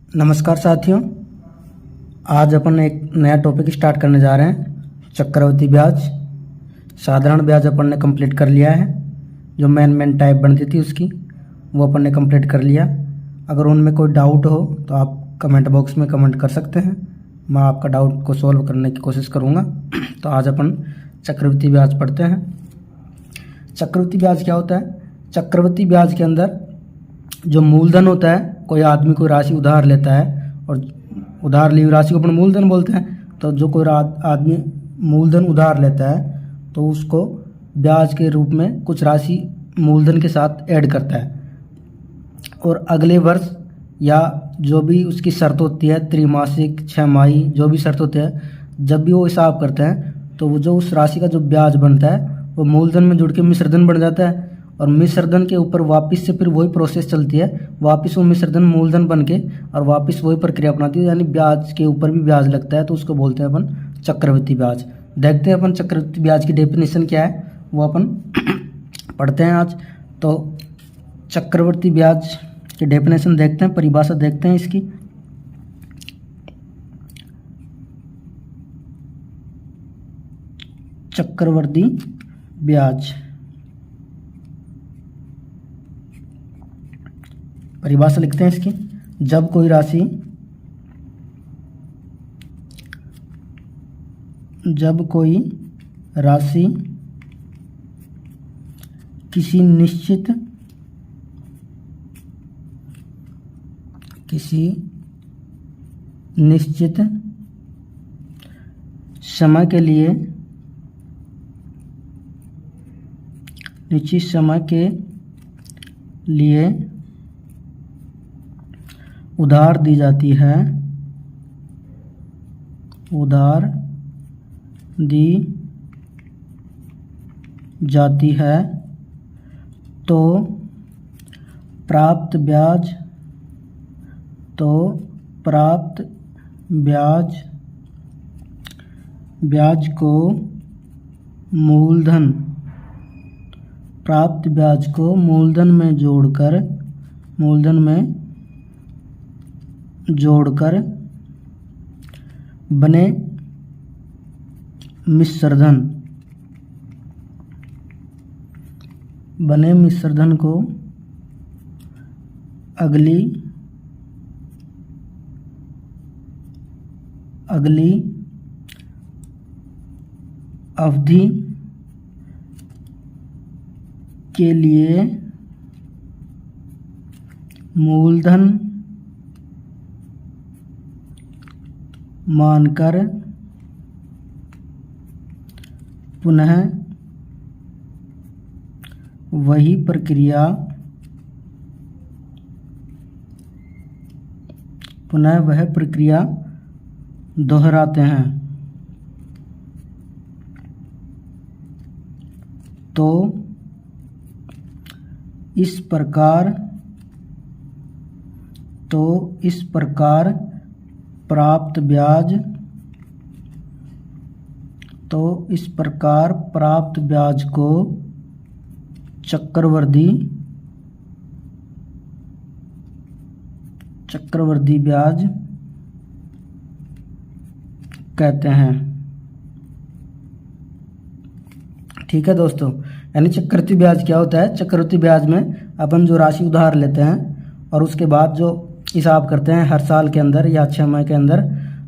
नमस्कार साथियों, आज अपन एक नया टॉपिक स्टार्ट करने जा रहे हैं। चक्रवृद्धि ब्याज। साधारण ब्याज अपन ने कंप्लीट कर लिया है, जो मेन टाइप बनती थी उसकी वो अपन ने कंप्लीट कर लिया। अगर उनमें कोई डाउट हो तो आप कमेंट बॉक्स में कमेंट कर सकते हैं, मैं आपका डाउट को सॉल्व करने की कोशिश करूँगा। तो आज अपन चक्रवृद्धि ब्याज पढ़ते हैं। चक्रवृद्धि ब्याज क्या होता है? चक्रवृद्धि ब्याज के अंदर जो मूलधन होता है, कोई आदमी कोई राशि उधार लेता है और उधार ली हुई राशि को अपन मूलधन बोलते हैं। तो जो कोई आदमी मूलधन उधार लेता है तो उसको ब्याज के रूप में कुछ राशि मूलधन के साथ ऐड करता है, और अगले वर्ष या जो भी उसकी शर्त होती है, त्रैमासिक, छमाही, जो भी शर्त होती है, जब भी वो हिसाब करते हैं तो वो जो उस राशि का जो ब्याज बनता है वो मूलधन में जुड़ के मिश्रधन बन जाता है, और मिश्रधन के ऊपर वापस से फिर वही प्रोसेस चलती है, वापस वो मिश्रधन मूलधन बन के और वापस वही प्रक्रिया अपनाती है, यानी ब्याज के ऊपर भी ब्याज लगता है। तो उसको बोलते हैं अपन चक्रवृद्धि ब्याज। देखते हैं अपन चक्रवृद्धि ब्याज की डेफिनेशन क्या है, वो अपन पढ़ते हैं आज। तो चक्रवृद्धि ब्याज की डेफिनेशन देखते हैं, परिभाषा देखते हैं इसकी। चक्रवृद्धि ब्याज परिभाषा लिखते हैं इसकी। जब कोई राशि किसी निश्चित समय के लिए उधार दी जाती है, तो प्राप्त ब्याज को मूलधन में जोड़कर बने मिश्रधन को अगली अवधि के लिए मूलधन मानकर पुनः वही प्रक्रिया दोहराते हैं। तो इस प्रकार प्राप्त ब्याज को चक्रवृद्धि ब्याज कहते हैं। ठीक है दोस्तों, यानी चक्रवृद्धि ब्याज क्या होता है? चक्रवृद्धि ब्याज में अपन जो राशि उधार लेते हैं और उसके बाद जो हिसाब करते हैं हर साल के अंदर या 6 माह के अंदर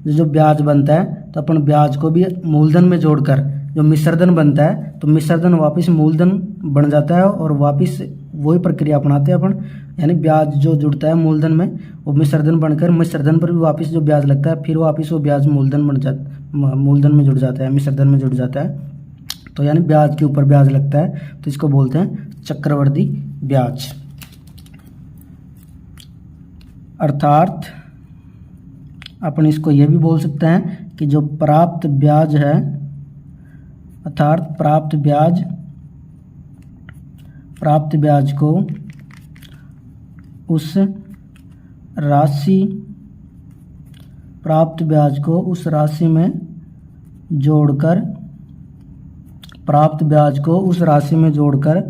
जो ब्याज बनता है, तो अपन ब्याज को भी मूलधन में जोड़कर जो मिश्रधन बनता है, तो मिश्रधन वापस मूलधन बन जाता है और वापस वही प्रक्रिया अपनाते हैं अपन। यानी ब्याज जो जुड़ता है मूलधन में वो मिश्रधन बनकर मिश्रधन पर भी वापस जो ब्याज लगता है, फिर वापस वो ब्याज मूलधन में जुड़ जाता है, मिश्रधन में जुड़ जाता है। तो यानी ब्याज के ऊपर ब्याज लगता है, तो इसको बोलते हैं चक्रवृद्धि ब्याज। अर्थात अपन इसको ये भी बोल सकते हैं कि जो प्राप्त ब्याज है, प्राप्त ब्याज को उस राशि में जोड़कर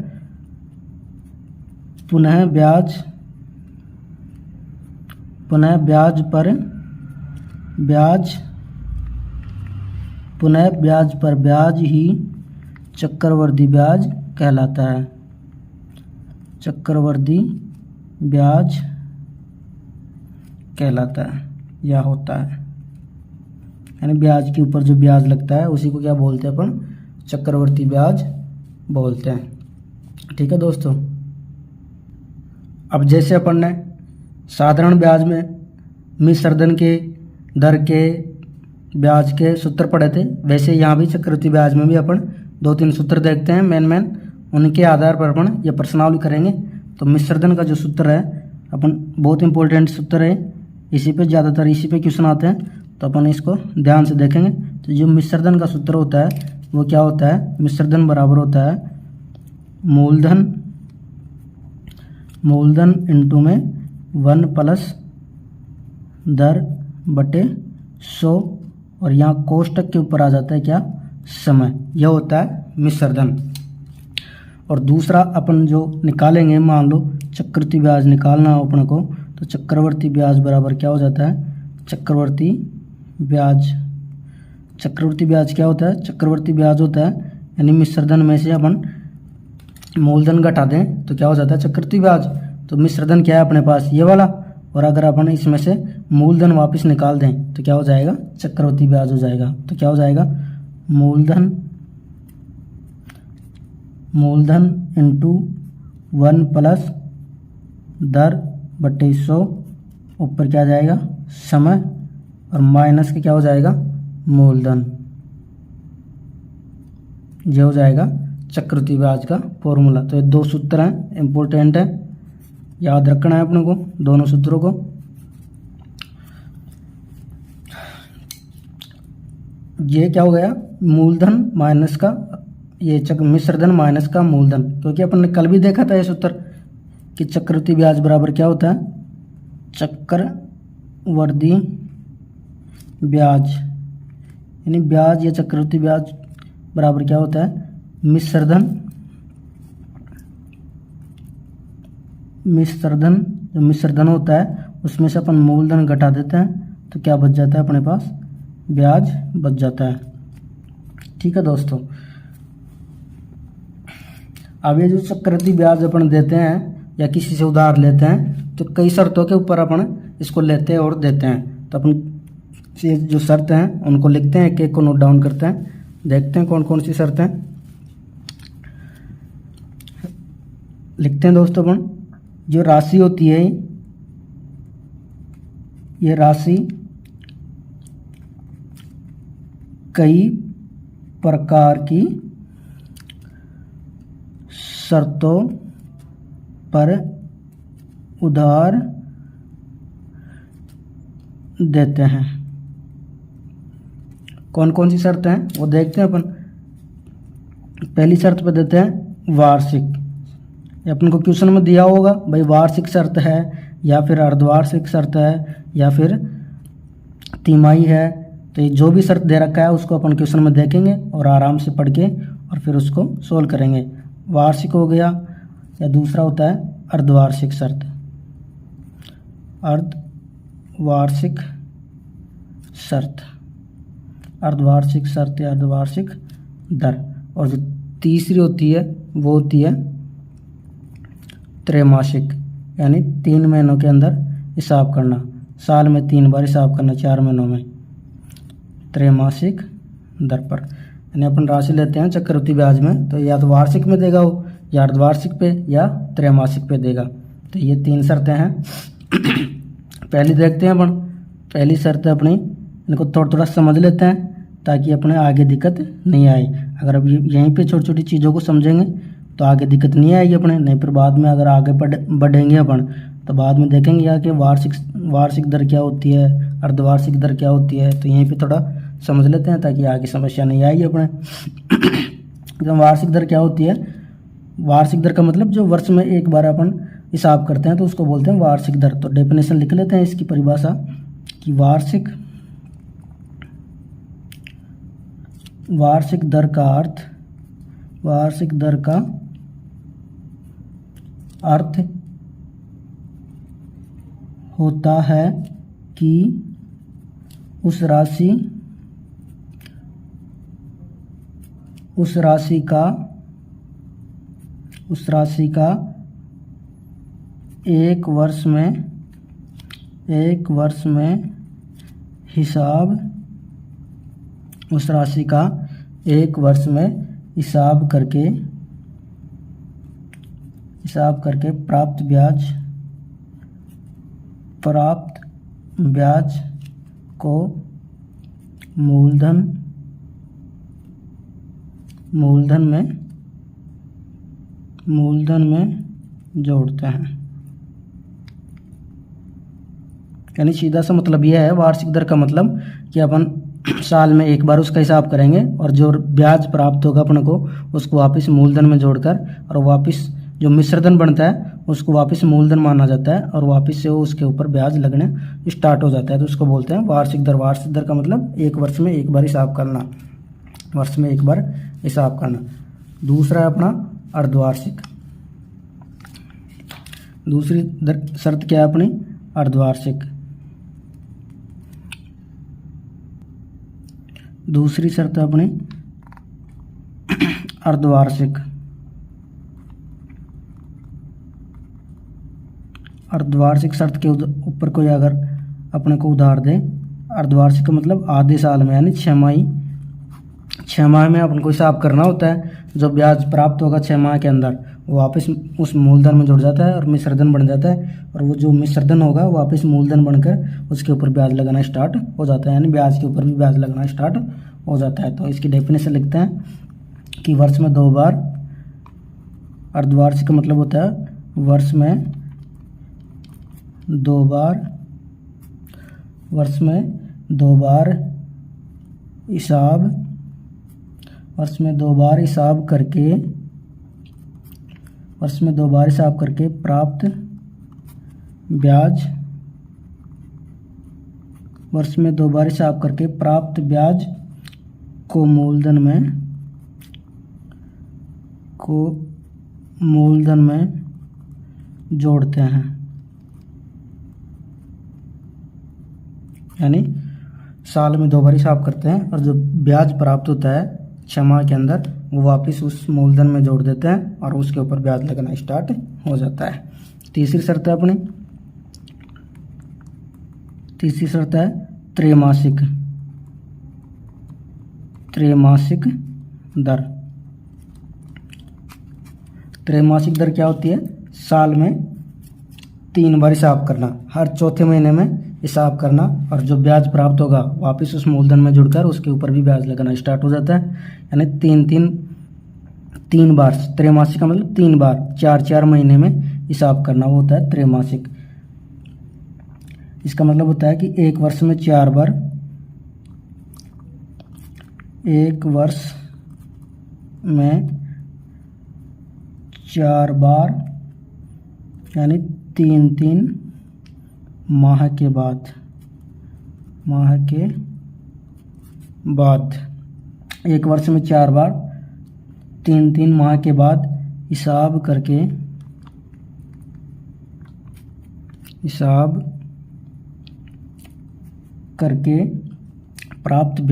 पुनः ब्याज पर ब्याज ही चक्रवृद्धि ब्याज कहलाता है। चक्रवृद्धि ब्याज कहलाता है या होता है, यानी ब्याज के ऊपर जो ब्याज लगता है उसी को क्या बोलते हैं अपन, चक्रवृद्धि ब्याज बोलते हैं। ठीक है दोस्तों, अब जैसे अपन ने साधारण ब्याज में मिश्रधन के दर के ब्याज के सूत्र पढ़े थे, वैसे यहाँ भी चक्रवृद्धि ब्याज में भी अपन 2-3 सूत्र देखते हैं मेन उनके आधार पर अपन ये प्रश्नावली करेंगे। तो मिश्रधन का जो सूत्र है अपन बहुत इंपॉर्टेंट सूत्र है, इसी पे ज़्यादातर इसी पे क्वेश्चन आते हैं, तो अपन इसको ध्यान से देखेंगे। तो जो मिश्रधन का सूत्र होता है वो क्या होता है, मिश्रधन बराबर होता है मूलधन इंटू में 1 प्लस दर बटे 100, और यहाँ कोष्टक के ऊपर आ जाता है क्या, समय। यह होता है मिश्रधन। और दूसरा अपन जो निकालेंगे, मान लो चक्रवृद्धि ब्याज निकालना हो अपन को, तो चक्रवृद्धि ब्याज बराबर क्या हो जाता है, चक्रवृद्धि ब्याज क्या होता है, चक्रवृद्धि ब्याज होता है, यानी मिश्रधन में से अपन मूलधन घटा दें तो क्या हो जाता है, चक्रवृद्धि ब्याज। तो मिश्रधन क्या है अपने पास, ये वाला, और अगर अपन इसमें से मूलधन वापस निकाल दें तो क्या हो जाएगा, चक्रवृद्धि ब्याज हो जाएगा। तो क्या हो जाएगा, मूलधन इंटू 1 प्लस दर बटे 100, ऊपर क्या जाएगा, समय, और माइनस के क्या हो जाएगा, मूलधन। ये हो जाएगा चक्रवृद्धि ब्याज का फॉर्मूला। तो ये 2 सूत्र हैं, इंपॉर्टेंट है, याद रखना है अपने को दोनों सूत्रों को। ये क्या हो गया, मूलधन माइनस का ये मिश्रधन माइनस का मूलधन, क्योंकि अपन ने कल भी देखा था ये सूत्र कि चक्रवृद्धि ब्याज बराबर क्या होता है, चक्रवृद्धि ब्याज, यानी ब्याज या चक्रवृद्धि ब्याज बराबर क्या होता है, जो मिश्रधन होता है उसमें से अपन मूलधन घटा देते हैं तो क्या बच जाता है अपने पास, ब्याज बच जाता है। ठीक है दोस्तों, अब ये जो चक्रवृद्धि ब्याज अपन देते हैं या किसी से उधार लेते हैं तो कई शर्तों के ऊपर अपन इसको लेते हैं और देते हैं। तो अपन ये जो शर्त हैं उनको लिखते हैं, एक एक को नोट डाउन करते हैं, देखते हैं कौन कौन सी शर्तें लिखते हैं दोस्तों। अपन जो राशि होती है, ये राशि कई प्रकार की शर्तों पर उधार देते हैं। कौन कौन सी शर्तें हैं वो देखते हैं अपन। पहली शर्त पे देते हैं वार्षिक, ये अपन को क्वेश्चन में दिया होगा भाई, वार्षिक शर्त है या फिर अर्धवार्षिक शर्त है या फिर तिमाही है। तो ये जो भी शर्त दे रखा है उसको अपन क्वेश्चन में देखेंगे और आराम से पढ़ के और फिर उसको सोल्व करेंगे। वार्षिक हो गया, या दूसरा होता है अर्धवार्षिक शर्त, अर्धवार्षिक शर्त या अर्धवार्षिक दर। और जो तीसरी होती है वो होती है त्रैमासिक, यानी 3 महीनों के अंदर हिसाब करना, साल में 3 बार हिसाब करना, 4 महीनों में, त्रैमासिक दर पर। यानी अपन राशि लेते हैं चक्रवृद्धि ब्याज में तो या तो वार्षिक में देगा वो, या अर्धवार्षिक पे या त्रैमासिक पे देगा। तो ये 3 शर्तें हैं। पहली देखते हैं अपन, पहली शर्त अपनी, इनको थोड़ा थोड़ा समझ लेते हैं ताकि अपने आगे दिक्कत नहीं आए। अगर अब यहीं पे छोटी छोटी चीज़ों को समझेंगे तो आगे दिक्कत नहीं आएगी अपने, नहीं फिर बाद में अगर आगे बढ़ेंगे अपन तो बाद में देखेंगे यार कि वार्षिक दर क्या होती है, अर्धवार्षिक दर क्या होती है। तो यहीं पे थोड़ा समझ लेते हैं ताकि आगे समस्या नहीं आएगी अपने। जब वार्षिक दर क्या होती है, वार्षिक दर का मतलब जो वर्ष में एक बार अपन हिसाब करते हैं तो उसको बोलते हैं वार्षिक दर। तो डेफिनेशन लिख लेते हैं इसकी परिभाषा कि वार्षिक दर का अर्थ होता है कि उस राशि का एक वर्ष में हिसाब, उस राशि का एक वर्ष में हिसाब करके प्राप्त ब्याज को मूलधन में जोड़ते हैं। यानी सीधा सा मतलब यह है, वार्षिक दर का मतलब कि अपन साल में एक बार उसका हिसाब करेंगे और जो ब्याज प्राप्त होगा अपने को उसको वापस मूलधन में जोड़कर, और वापस जो मिश्रधन बनता है उसको वापस मूलधन माना जाता है और वापस से वो उसके ऊपर ब्याज लगने स्टार्ट हो जाता है, तो उसको बोलते हैं वार्षिक दर। वार्षिक दर का मतलब एक वर्ष में एक बार हिसाब करना, वर्ष में एक बार हिसाब करना। दूसरा है अपना अर्धवार्षिक। दूसरी शर्त क्या है अपनी? अर्धवार्षिक। दूसरी शर्त है अपनी अर्धवार्षिक। अर्धवार्षिक शर्त के ऊपर कोई अगर अपने को उधार दे, अर्धवार्षिक का मतलब आधे साल में, यानी 6 माह में अपन को हिसाब करना होता है। जो ब्याज प्राप्त होगा 6 माह के अंदर वो वापस उस मूलधन में जुड़ जाता है और मिश्रधन बन जाता है, और वो जो मिश्रधन होगा वापस मूलधन बनकर उसके ऊपर ब्याज लगाना स्टार्ट हो जाता है, यानी ब्याज के ऊपर भी ब्याज लगना स्टार्ट हो जाता है। तो इसकी डेफिनेशन लिखते हैं कि वर्ष में 2 बार, अर्धवार्षिक का मतलब होता है वर्ष में 2 बार हिसाब करके प्राप्त ब्याज को मूलधन में जोड़ते हैं। यानी साल में 2 बार हिसाब करते हैं और जो ब्याज प्राप्त होता है 6 माह के अंदर वो वापस उस मूलधन में जोड़ देते हैं और उसके ऊपर ब्याज लगना स्टार्ट हो जाता है। तीसरी शर्त है अपनी, तीसरी शर्त है त्रैमासिक दर। त्रैमासिक दर क्या होती है? साल में 3 बार हिसाब करना, हर चौथे महीने में हिसाब करना, और जो ब्याज प्राप्त होगा वापस उस मूलधन में जुड़कर उसके ऊपर भी ब्याज लगना स्टार्ट हो जाता है। यानी तीन बार, त्रैमासिक का मतलब 3 बार, 4 महीने में हिसाब करना, वो होता है त्रैमासिक। इसका मतलब होता है कि एक वर्ष में 4 बार, एक वर्ष में 4 बार, यानी 3 माह के बाद एक वर्ष में 4 बार 3 माह के बाद हिसाब करके प्राप्त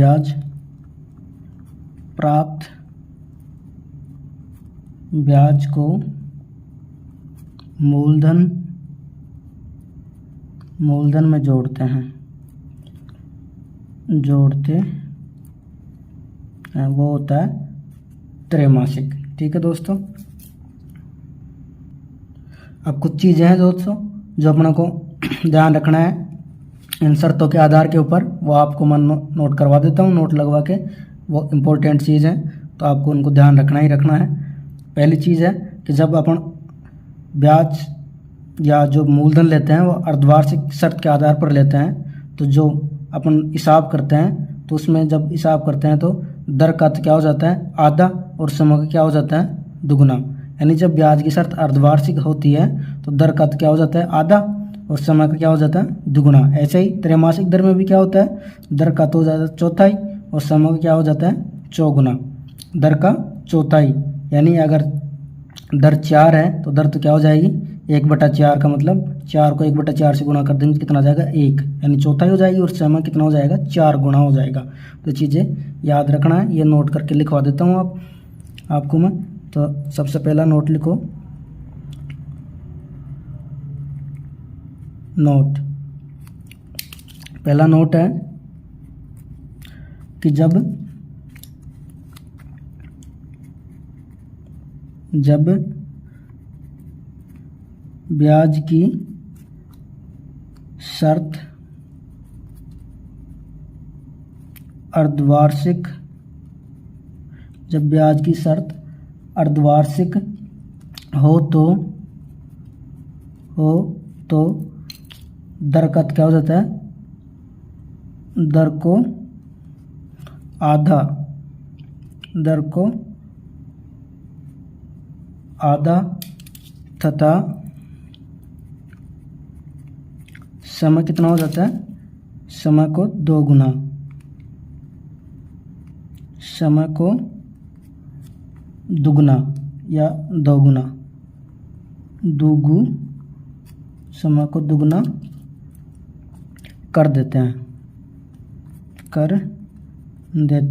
ब्याज को मूलधन में जोड़ते हैं, वो होता है त्रैमासिक। ठीक है दोस्तों, अब कुछ चीज़ें हैं दोस्तों जो अपने को ध्यान रखना है इन शर्तों के आधार के ऊपर, वो आपको मैं नोट करवा देता हूँ, नोट लगवा के। वो इम्पोर्टेंट चीज़ है तो आपको उनको ध्यान रखना ही रखना है। पहली चीज़ है कि जब अपन ब्याज या जो मूलधन लेते हैं वो अर्धवार्षिक शर्त के आधार पर लेते हैं, तो जो अपन हिसाब करते हैं तो उसमें जब हिसाब करते हैं तो दर का क्या हो जाता है? आधा, और समय का क्या हो जाता है? दुगुना। यानी जब ब्याज की शर्त अर्धवार्षिक होती है तो दर का क्या हो जाता है? आधा, और समय का क्या हो जाता है? दुगुना। ऐसे ही त्रैमासिक दर में भी क्या होता है? दर का तो हो जाता है चौथाई और समय का क्या हो जाता है? चौगुना। दर का चौथाई, यानी अगर दर 4 है तो दर तो क्या हो जाएगी 1/4 का मतलब 4 को 1/4 से गुणा कर देंगे तो कितना आ जाएगा 1, यानी चौथाई हो जाएगी और समय कितना हो जाएगा 4 गुना हो जाएगा। तो चीज़ें याद रखना है, ये नोट करके लिखवा देता हूँ आपको मैं। तो सबसे पहला नोट लिखो, नोट पहला नोट है कि जब ब्याज की शर्त अर्धवार्षिक हो तो दर का क्या हो जाता है, दर को आधा तथा समय कितना हो जाता है, समय को 2 गुना, समय को दुगुना या 2 गुना, समय को दुगुना कर देते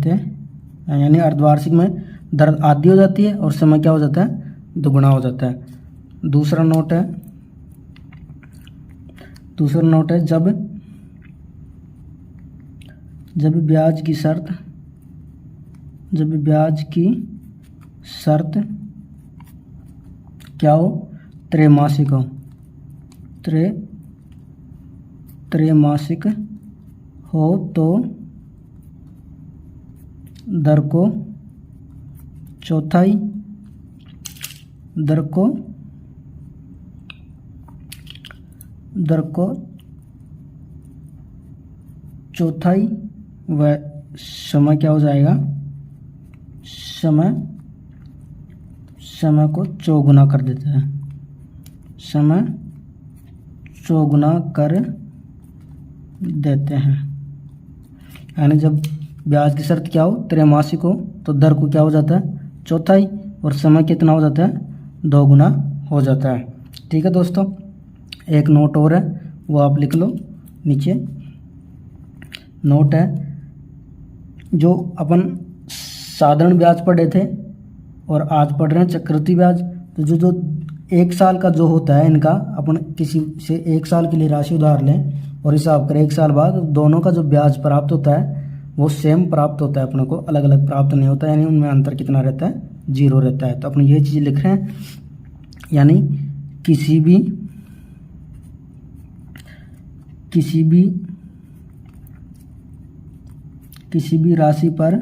हैं, यानी अर्धवार्षिक में दर आधी हो जाती है और समय क्या हो जाता है, दुगुना हो जाता है। दूसरा नोट है जब ब्याज की शर्त क्या हो, त्रैमासिक हो तो दर को चौथाई व समय क्या हो जाएगा, समय को चौगुना कर देते हैं, समय चौगुना कर देते हैं। यानी जब ब्याज की शर्त क्या हो, त्रैमासिक हो तो दर को क्या हो जाता है, चौथाई, और समय कितना हो जाता है, 2 गुना हो जाता है। ठीक है दोस्तों, एक नोट और है वो आप लिख लो नीचे। नोट है जो अपन साधारण ब्याज पढ़े थे और आज पढ़ रहे हैं चक्रवृद्धि ब्याज। तो जो 1 साल का जो होता है इनका, अपन किसी से 1 साल के लिए राशि उधार लें और हिसाब करें 1 साल बाद, दोनों का जो ब्याज प्राप्त होता है वो सेम प्राप्त होता है, अपने को अलग अलग प्राप्त नहीं होता, यानी उनमें अंतर कितना रहता है, 0 रहता है। तो अपन ये चीज़ लिख रहे हैं, यानी किसी भी राशि पर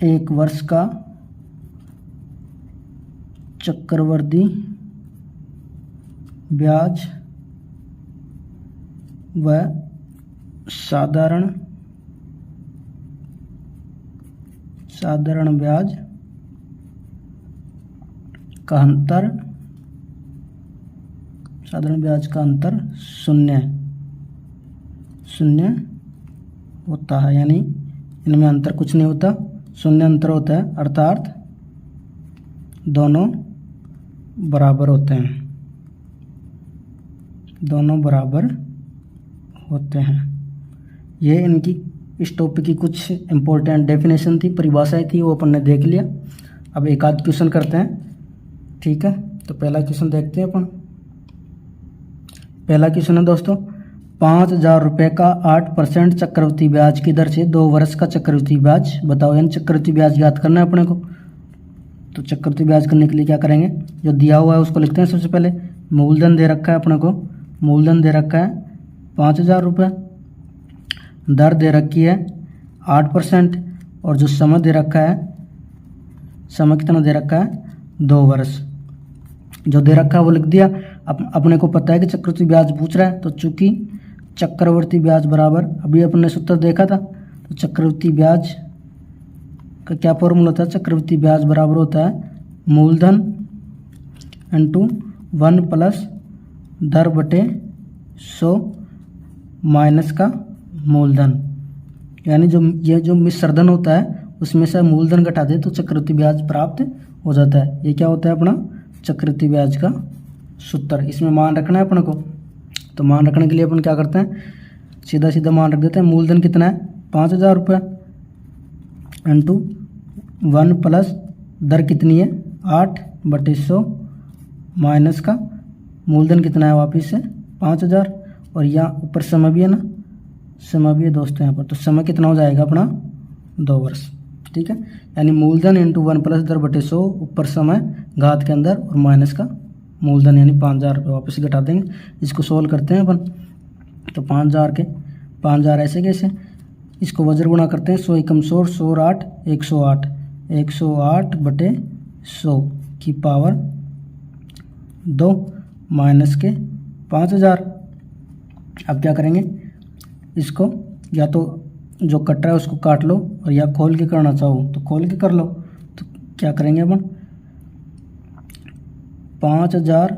1 वर्ष का चक्रवृद्धि ब्याज व साधारण ब्याज का अंतर शून्य होता है, यानी इनमें अंतर कुछ नहीं होता, शून्य अंतर होता है, अर्थात दोनों बराबर होते हैं। ये इनकी इस टॉपिक की कुछ इम्पोर्टेंट डेफिनेशन थी, परिभाषाएं थी, वो अपन ने देख लिया। अब एक आध क्वेश्चन करते हैं, ठीक है। तो पहला क्वेश्चन देखते हैं अपन। पहला क्वेश्चन है दोस्तों, 5,000 रुपये का 8% चक्रवृद्धि ब्याज की दर से 2 वर्ष का चक्रवृद्धि ब्याज बताओ। यानी चक्रवृद्धि ब्याज याद करना है अपने को। तो चक्रवृद्धि ब्याज करने के लिए क्या करेंगे, जो दिया हुआ है उसको लिखते हैं। सबसे पहले मूलधन दे रखा है अपने को, मूलधन दे रखा है 5,000 रुपये, दर दे रखी है 8% और जो समय दे रखा है, समय कितना दे रखा है, 2 वर्ष। जो दे रखा है वो लिख दिया। अपने को पता है कि चक्रवृद्धि ब्याज पूछ रहा है, तो चूंकि चक्रवृद्धि ब्याज बराबर, अभी अपने सूत्र देखा था, तो चक्रवृद्धि ब्याज का क्या फॉर्मूला होता है, चक्रवृद्धि ब्याज बराबर होता है मूलधन इंटू 1 प्लस दर बटे 100 माइनस का मूलधन। यानी जो ये जो मिश्रधन होता है उसमें से मूलधन घटा दे तो चक्रवृद्धि ब्याज प्राप्त हो जाता है। ये क्या होता है अपना चक्रवृद्धि ब्याज का सूत्र। इसमें मान रखना है अपन को, तो मान रखने के लिए अपन क्या करते हैं, सीधा सीधा मान रख देते हैं। मूलधन कितना है 5,000 रुपये इंटू 1 प्लस दर कितनी है 8/100 माइनस का मूलधन कितना है वापिस से 5,000, और यहाँ ऊपर समय भी है ना, समय भी है दोस्तों यहाँ पर, तो समय कितना हो जाएगा अपना 2 वर्ष। ठीक है, यानी मूलधन इंटू 1 प्लस दर बटे 100, ऊपर समय घात के अंदर और माइनस का मूलधन यानी 5,000 रुपये वापस घटा देंगे। इसको सोल्व करते हैं अपन, तो 5,000 ऐसे कैसे, इसको वज्र गुणा करते हैं 100 एकम 100 100 और 8 108 108/100 की पावर 2 माइनस के 5,000। अब क्या करेंगे, इसको या तो जो कट रहा है उसको काट लो, और या खोल के करना चाहो तो खोल के कर लो। तो क्या करेंगे अपन 5,000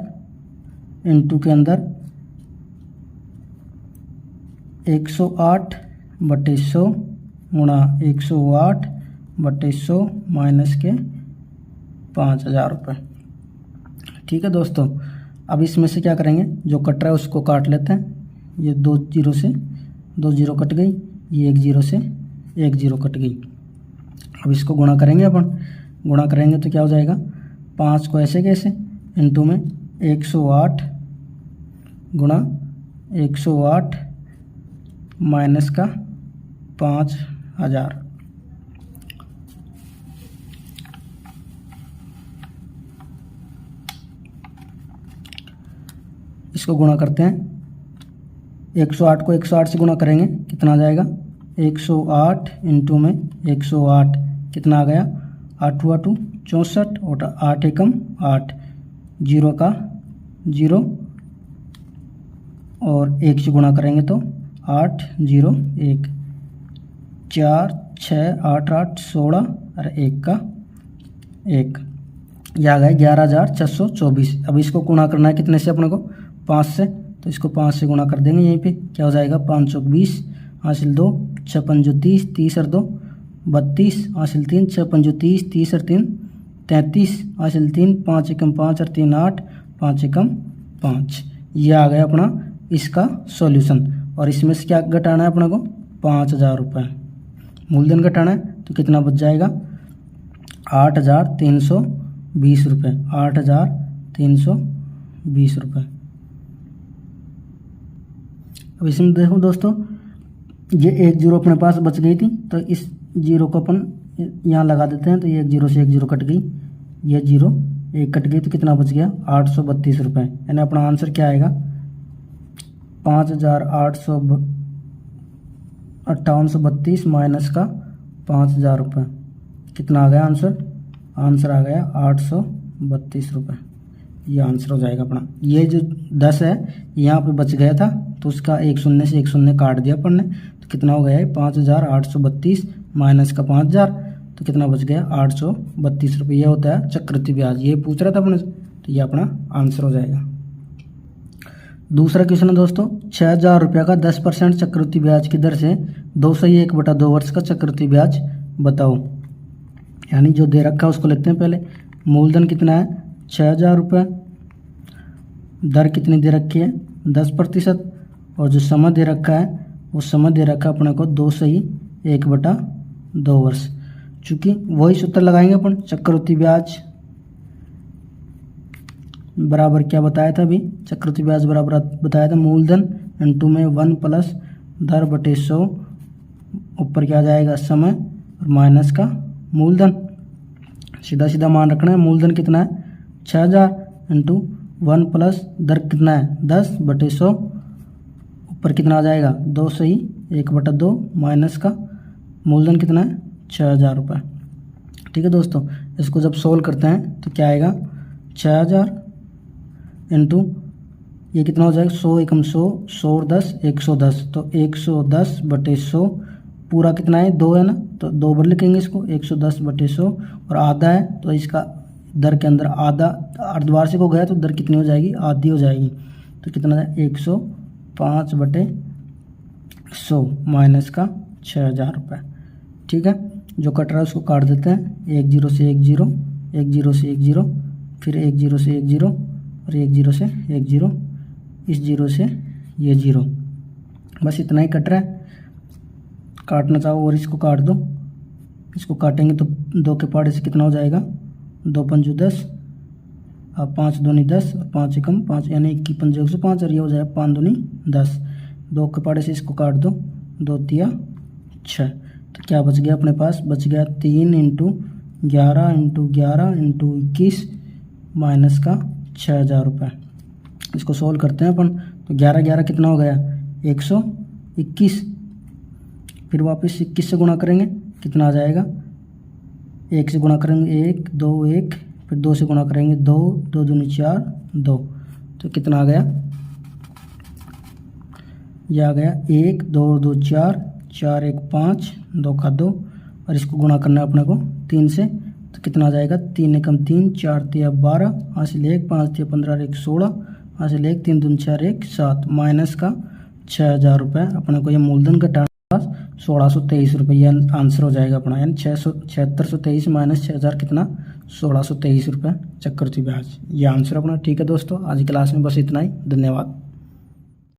इंटू के अंदर 108/100 गुणा 108/100 माइनस के 5,000 रुपये। ठीक है दोस्तों, अब इसमें से क्या करेंगे, जो कट रहा है उसको काट लेते हैं। ये 2 जीरो से 2 जीरो कट गई, ये 1 जीरो से 1 जीरो कट गई। अब इसको गुणा करेंगे अपन, गुणा करेंगे तो क्या हो जाएगा 5 को ऐसे कैसे इंटू में 108 गुणा 108 माइनस का 5,000। इसको गुणा करते हैं, 108 को 108 से गुणा करेंगे कितना आ जाएगा 108 इंटू में 108 कितना आ गया 8 हुआ 2 64 और 8 एकम 8 जीरो का 0 और 1 से गुणा करेंगे तो 8 0 1 4 6 8 8 16 और 1 का 1, यह आ गया 11,624। अब इसको गुणा करना है कितने से अपने को 5 से, तो इसको 5 से गुणा कर देंगे। यहीं पे क्या हो जाएगा 5 चौक 20 हासिल 2 6 पंजो 30 30 और 2 32 हासिल 3 6 पंजो 30 30 और 3 33 हासिल 3 5 एकम 5 और 3 8 5 एकम 5। यह आ गया अपना इसका सॉल्यूशन। और इसमें से क्या घटाना है अपने को 5,000 रुपये मूलधन घटाना है, तो कितना बच जाएगा 8,320 रुपये 8,320 रुपये। अब इसमें देखो दोस्तों, ये 1 जीरो अपने पास बच गई थी, तो इस जीरो को अपन यहाँ लगा देते हैं। तो ये 1 जीरो से 1 जीरो कट गई, ये 0 1 कट गई, तो कितना बच गया 832 रुपये। यानी अपना आंसर क्या आएगा 5,832 माइनस का 5,000 रुपये, कितना आ गया आंसर, आंसर आ गया 832 रुपये। ये आंसर हो जाएगा अपना। ये जो 10 है यहाँ पे बच गया था, तो उसका 1 शून्य से 1 शून्य काट दिया अपन ने, तो कितना हो गया है 5,832 माइनस का 5,000, तो कितना बच गया 832 रुपये। ये होता है चक्रवृद्धि ब्याज, ये पूछ रहा था अपने, तो ये अपना आंसर हो जाएगा। दूसरा क्वेश्चन है दोस्तों, 6,000 रुपये का 10% चक्रवृद्धि ब्याज की दर से 201/2 वर्ष का चक्रवृद्धि ब्याज बताओ। यानी जो दे रखा है उसको लिखते हैं पहले। मूलधन कितना है 6,000 रुपये, दर कितनी दे रखी है 10%, और जो समय दे रखा है वो समय दे रखा है अपने को 201/2 वर्ष। चूँकि वही सूत्र लगाएंगे अपन, चक्रवृद्धि ब्याज बराबर क्या बताया था अभी, चक्रवृद्धि ब्याज बराबर बताया था मूलधन इंटू में 1 प्लस दर बटे 100, ऊपर क्या आ जाएगा समय और माइनस का मूलधन। सीधा सीधा मान रखना है, मूलधन कितना है 6,000 इंटू 1 प्लस दर कितना है 10/100, ऊपर कितना आ जाएगा 201/2 माइनस का मूलधन कितना है 6,000 रुपये। ठीक है दोस्तों, इसको जब सोल्व करते हैं तो क्या आएगा 6,000 इंटू ये कितना हो जाएगा 100 एकम 100 100 और 10 110, तो 110/100 पूरा कितना है 2 है ना, तो 2 बार लिखेंगे इसको 110/100, और आधा है तो इसका दर के अंदर आधा अर्धवार्षिक हो गया, तो दर कितनी हो जाएगी आधी हो जाएगी, तो कितना है 105/100 माइनस का 6,000 रुपये। ठीक है, जो कट रहा है उसको काट देते हैं। 1 0 से 1 0, 1 0 से 1 0, फिर 1 0 से 1 0 और 1 0 से 1 0, इस 0 से ये 0, बस इतना ही कट रहा है। काटना चाहो और इसको काट दो। इसको काटेंगे तो 2 के पाड़े से कितना हो जाएगा, 2 पंजू 10, अब 5 दूनी 10, 5 एकम 5, यानी 1 की पंजे 105, और ये हो जाएगा 5 दूनी 10। 2 के पाड़े से इसको काट दो, 2 तिया 6। तो क्या बच गया अपने पास, बच गया 3 × 11 × 11 × 21 माइनस का 6000 रुपये। इसको सोल्व करते हैं अपन। तो 11 11 कितना हो गया, 121, फिर वापस 21 से गुणा करेंगे, कितना आ जाएगा, 1 से गुणा करेंगे 1 2 1, फिर 2 से गुणा करेंगे 2 2 दूनी 4 2, तो कितना आ गया, यह आ गया 1 2 2 4 4 1 5 2 का 2, और इसको गुणा करना है अपने को 3 से, तो कितना आ जाएगा, 3 एकम 3 4 तिया 12, हासिल 1 5 तिया 15 1 16, हासिल 1 3 दूनी 4 1 7, माइनस का 6000 रुपये। अपने को ये मूलधन घटाना 1623 रुपये, यह आंसर हो जाएगा अपना, यानी 7623 माइनस 6000 कितना, 1623 रुपये चक्रवृद्धि ब्याज, ये आंसर अपना। ठीक है दोस्तों, आज की क्लास में बस इतना ही, धन्यवाद।